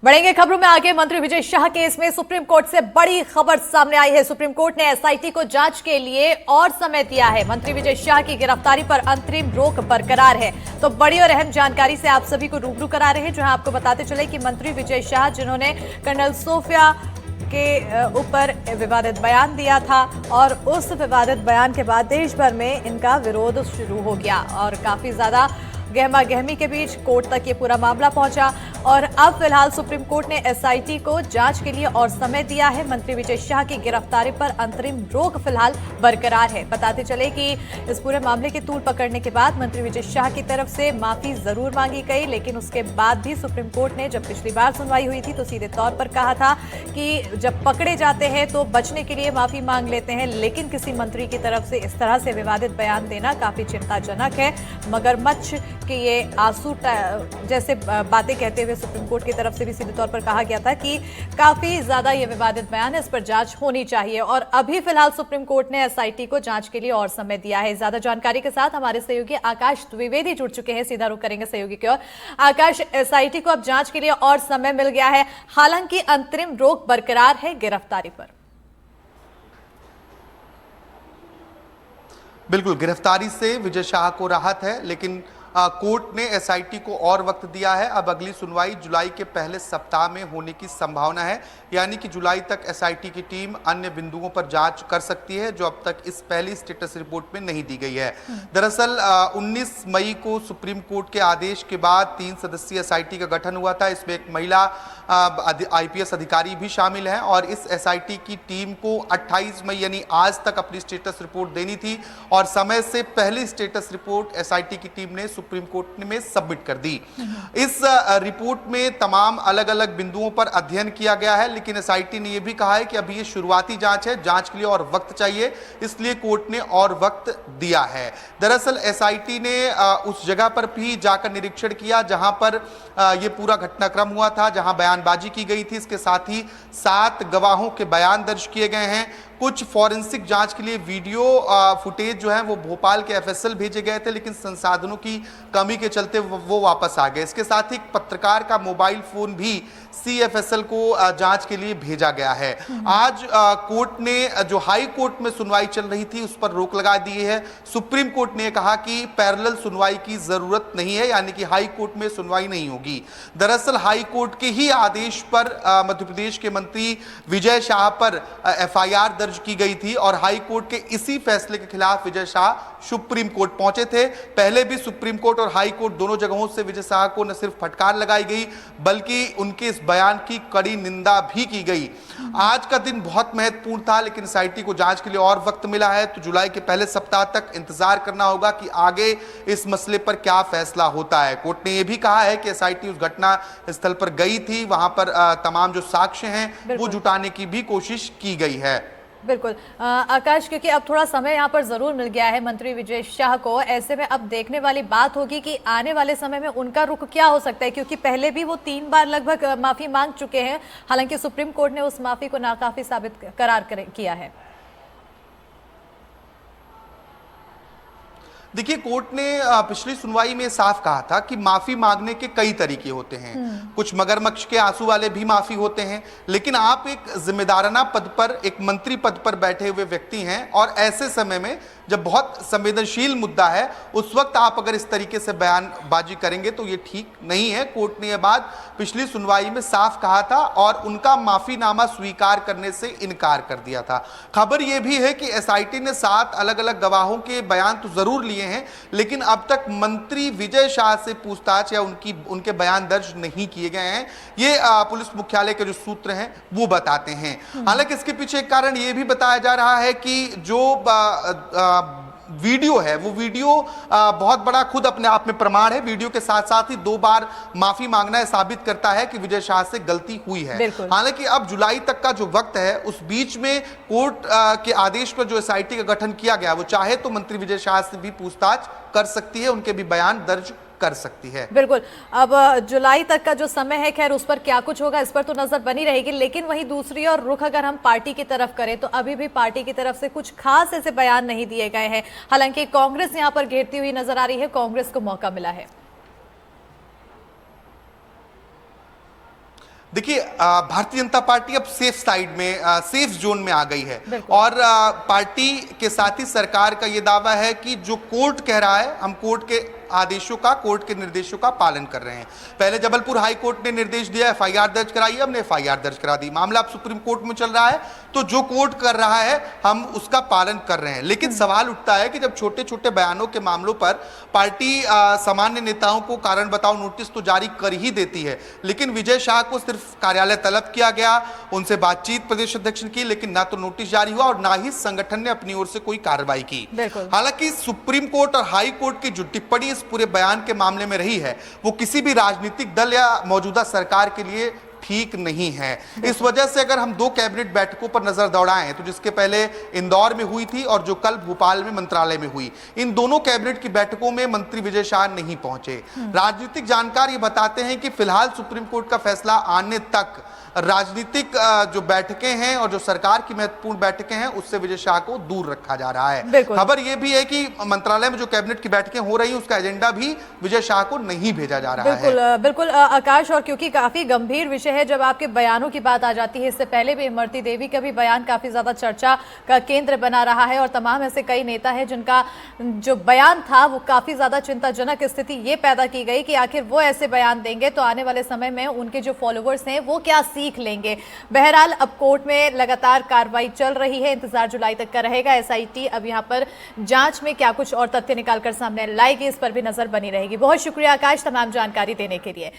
बढ़ेंगे खबरों में आगे। मंत्री विजय शाह केस में सुप्रीम कोर्ट से बड़ी खबर सामने आई है। सुप्रीम कोर्ट ने एसआईटी को जांच के लिए और समय दिया है। मंत्री विजय शाह की गिरफ्तारी पर अंतरिम रोक बरकरार है। तो बड़ी और अहम जानकारी से आप सभी को रूबरू करा रहे हैं, जहां आपको बताते चले कि मंत्री विजय शाह, जिन्होंने कर्नल सोफिया के ऊपर विवादित बयान दिया था, और उस विवादित बयान के बाद देश भर में इनका विरोध शुरू हो गया और काफी ज्यादा गहमा गहमी के बीच कोर्ट तक ये पूरा मामला पहुंचा। और अब फिलहाल सुप्रीम कोर्ट ने एसआईटी को जांच के लिए और समय दिया है। मंत्री विजय शाह की गिरफ्तारी पर अंतरिम रोक फिलहाल बरकरार है। बताते चले कि इस पूरे मामले की तूल पकड़ने के बाद मंत्री विजय शाह की तरफ से माफी जरूर मांगी गई, लेकिन उसके बाद भी सुप्रीम कोर्ट ने, जब पिछली बार सुनवाई हुई थी, तो सीधे तौर पर कहा था कि जब पकड़े जाते हैं तो बचने के लिए माफी मांग लेते हैं, लेकिन किसी मंत्री की तरफ से इस तरह से विवादित बयान देना काफी चिंताजनक है। मगरमच्छ कि ये आंसू जैसे बातें कहते हुए सुप्रीम कोर्ट की तरफ से भी सीधे तौर पर कहा गया था कि काफी ज्यादा ये विवादित बयान है, इस पर जांच होनी चाहिए। और अभी फिलहाल सुप्रीम कोर्ट ने एसआईटी को जांच के लिए और समय दिया है। ज्यादा जानकारी के साथ हमारे सहयोगी आकाश द्विवेदी जुड़ चुके हैं। सीधा रुख करेंगे सहयोगी की ओर। आकाश, एसआईटी को अब जांच के लिए और समय मिल गया है, हालांकि अंतरिम रोक बरकरार है गिरफ्तारी पर। बिल्कुल, गिरफ्तारी से विजय शाह को राहत है, लेकिन कोर्ट ने एसआईटी को और वक्त दिया है। अब अगली सुनवाई जुलाई के पहले सप्ताह में होने की संभावना है, यानी कि जुलाई तक एसआईटी की टीम अन्य बिंदुओं पर जांच कर सकती है, जो अब तक इस पहली स्टेटस रिपोर्ट में नहीं दी गई है। दरअसल 19 मई को सुप्रीम कोर्ट के आदेश के बाद 3 सदस्यीय एसआईटी का गठन हुआ था। इसमें एक महिला आईपीएस अधिकारी भी शामिल हैं, और इस एसआईटी की टीम को 28 मई यानी आज तक अपनी स्टेटस रिपोर्ट देनी थी, और समय से पहली स्टेटस रिपोर्ट एसआईटी की टीम ने सुप्रीम कोर्ट में सबमिट कर दी। इस रिपोर्ट में तमाम अलग अलग बिंदुओं पर अध्ययन किया गया है, लेकिन एसआईटी ने यह भी कहा है कि अभी ये शुरुआती जांच है, जांच के लिए और वक्त चाहिए, इसलिए कोर्ट ने और वक्त दिया है। दरअसल एसआईटी ने उस जगह पर भी जाकर निरीक्षण किया जहां पर यह पूरा घटनाक्रम हुआ था, जहां बयानबाजी की गई थी। इसके साथ ही 7 गवाहों के बयान दर्ज किए गए हैं। कुछ फॉरेंसिक जांच के लिए वीडियो फुटेज जो है वो भोपाल के एफएसएल भेजे गए थे, लेकिन संसाधनों की कमी के चलते वो वापस आ गए। इसके साथ ही पत्रकार का मोबाइल फोन भी सीएफएसएल को जांच के लिए भेजा गया है। आज कोर्ट ने, जो हाई कोर्ट में सुनवाई चल रही थी, उस पर रोक लगा दी है। सुप्रीम कोर्ट ने कहा कि पैरेलल सुनवाई की जरूरत नहीं है, यानी कि हाई कोर्ट में सुनवाई नहीं होगी। दरअसल हाई कोर्ट के ही आदेश पर मध्य प्रदेश के मंत्री विजय शाह पर एफआईआर दर्ज की गई थी, और हाई कोर्ट के इसी फैसले के खिलाफ विजय शाह सुप्रीम कोर्ट पहुंचे थे। पहले भी सुप्रीम कोर्ट और हाई कोर्ट दोनों जगहों से विजय शाह को न सिर्फ फटकार लगाई गई, बल्कि उनके इस बयान की कड़ी निंदा भी की गई। आज का दिन बहुत महत्वपूर्ण था, लेकिन एसआईटी को जांच के लिए और वक्त मिला है, तो जुलाई के पहले सप्ताह तक इंतजार करना होगा कि आगे इस मसले पर क्या फैसला होता है। कोर्ट ने यह भी कहा है कि एसआईटी उस घटना स्थल पर गई थी, वहां पर तमाम जो साक्ष्य हैं वो जुटाने की भी कोशिश की गई है। बिल्कुल आकाश, क्योंकि अब थोड़ा समय यहाँ पर जरूर मिल गया है मंत्री विजय शाह को, ऐसे में अब देखने वाली बात होगी कि आने वाले समय में उनका रुख क्या हो सकता है, क्योंकि पहले भी वो 3 बार लगभग माफी मांग चुके हैं। हालांकि सुप्रीम कोर्ट ने उस माफी को नाकाफी साबित करार किया है। देखिए, कोर्ट ने पिछली सुनवाई में साफ कहा था कि माफी मांगने के कई तरीके होते हैं। कुछ मगरमच्छ के आंसू वाले भी माफी होते हैं, लेकिन आप एक जिम्मेदाराना पद पर, एक मंत्री पद पर बैठे हुए व्यक्ति हैं, और ऐसे समय में जब बहुत संवेदनशील मुद्दा है, उस वक्त आप अगर इस तरीके से बयानबाजी करेंगे तो ये ठीक नहीं है। कोर्ट ने यह बात पिछली सुनवाई में साफ कहा था, और उनका माफीनामा स्वीकार करने से इनकार कर दिया था। खबर यह भी है कि एसआईटी ने 7 अलग अलग गवाहों के बयान तो जरूर लिए हैं, लेकिन अब तक मंत्री विजय शाह से पूछताछ या उनके बयान दर्ज नहीं किए गए हैं। ये पुलिस मुख्यालय के जो सूत्र हैं वो बताते हैं। हालांकि इसके पीछे एक कारण ये भी बताया जा रहा है कि जो वीडियो है, वो वीडियो बहुत बड़ा खुद अपने आप में प्रमाण है। वीडियो के साथ साथ ही 2 बार माफी मांगना साबित करता है कि विजय शाह से गलती हुई है। हालांकि अब जुलाई तक का जो वक्त है, उस बीच में कोर्ट के आदेश पर जो एसआईटी का गठन किया गया, वो चाहे तो मंत्री विजय शाह से भी पूछताछ कर सकती है, उनके भी बयान दर्ज कर सकती है। बिल्कुल, अब जुलाई तक का जो समय है, खैर उस पर क्या कुछ होगा इस पर तो नजर बनी रहेगी, लेकिन वहीं दूसरी ओर रुख अगर हम पार्टी की तरफ करें तो अभी भी पार्टी की तरफ से कुछ खास ऐसे बयान नहीं दिए गए हैं। हालांकि कांग्रेस यहां पर घेरती हुई नजर आ रही है, कांग्रेस को मौका मिला है। देखिए, भारतीय जनता पार्टी अब सेफ साइड में, सेफ जोन में आ गई है। बिल्कुल। और पार्टी के साथ ही सरकार का ये दावा है कि जो कोर्ट कह रहा है, हम कोर्ट के आदेशों का, कोर्ट के निर्देशों का पालन कर रहे हैं। पहले जबलपुर हाई कोर्ट ने निर्देश दिया, एफआईआर दर्ज कराई, हमने एफआईआर दर्ज करा दी। मामला अब सुप्रीम कोर्ट में चल रहा है, तो जो कोर्ट कर रहा है हम उसका पालन कर रहे हैं। लेकिन सवाल उठता है कि जब छोटे छोटे बयानों के मामलों पर पार्टी सामान्य नेताओं को कारण बताओ नोटिस तो जारी कर ही देती है, लेकिन विजय शाह को सिर्फ कार्यालय तलब किया गया, उनसे बातचीत प्रदेश अध्यक्ष ने की, लेकिन ना तो नोटिस जारी हुआ और ना ही संगठन ने अपनी ओर से कोई कार्रवाई की। हालांकि सुप्रीम कोर्ट और हाई कोर्ट की जो टिप्पणी इस पूरे बयान के मामले में रही है, वो किसी भी राजनीतिक दल या मौजूदा सरकार के लिए ठीक नहीं है। इस वजह से अगर हम 2 कैबिनेट बैठकों पर नजर दौड़ाएं, तो जिसके पहले इंदौर में हुई थी और जो कल भोपाल में मंत्रालय में हुई, इन दोनों कैबिनेट की बैठकों में मंत्री विजय शाह नहीं पहुंचे। राजनीतिक जानकार ये बताते हैं कि फिलहाल सुप्रीम कोर्ट का फैसला आने तक राजनीतिक जो बैठकें हैं और जो सरकार की महत्वपूर्ण बैठकें हैं, उससे विजय शाह को दूर रखा जा रहा है। खबर यह भी है कि मंत्रालय में जो कैबिनेट की बैठकें हो रही हैं, उसका एजेंडा भी विजय शाह को नहीं भेजा जा रहा है। बिल्कुल आकाश, और क्योंकि काफी गंभीर विषय है, जब आपके बयानों की बात आ जाती है, इससे पहले भी इमरती देवी का भी बयान काफी ज्यादा चर्चा का केंद्र बना रहा है और तमाम ऐसे कई नेता हैं जिनका जो बयान था वो काफी ज्यादा चिंताजनक स्थिति ये पैदा की गई कि आखिर वो ऐसे बयान देंगे तो आने वाले समय में उनके जो फॉलोवर्स हैं वो क्या सीख लेंगे। बहरहाल अब कोर्ट में लगातार कार्रवाई चल रही है, इंतजार जुलाई तक का रहेगा। एसआईटी अब यहाँ पर जांच में क्या कुछ और तथ्य निकालकर सामने लाएगी, इस पर भी नजर बनी रहेगी। बहुत शुक्रिया आकाश तमाम जानकारी देने के लिए।